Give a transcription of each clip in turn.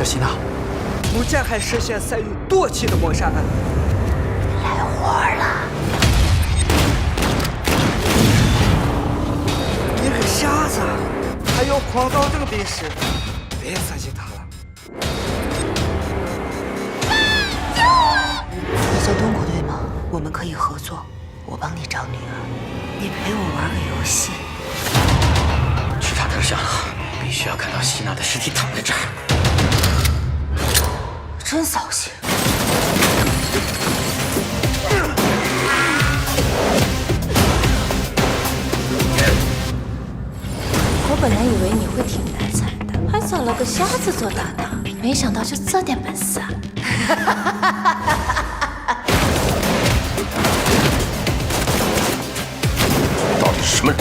叫希娜。目前还实现赛雨夺气的谋杀案。来活了！你个瞎子，还有狂躁症病史，别刺激他了。你叫东谷对吗？我们可以合作，我帮你找女儿，你陪我玩个游戏。去查特效，必须要看到希娜的尸体躺在这儿。真扫兴。我本来以为你会挺难缠的，还找了个瞎子做搭档，没想到就这点本事啊！到底是什么人？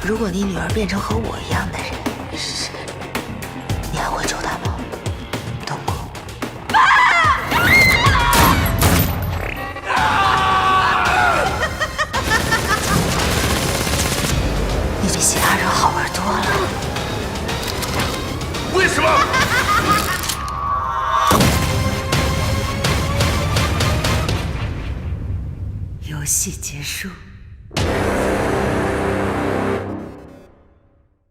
如果你女儿变成和我一样的人，你还会救她吗？东谷。你比其他人好玩多了。为什么？游戏结束。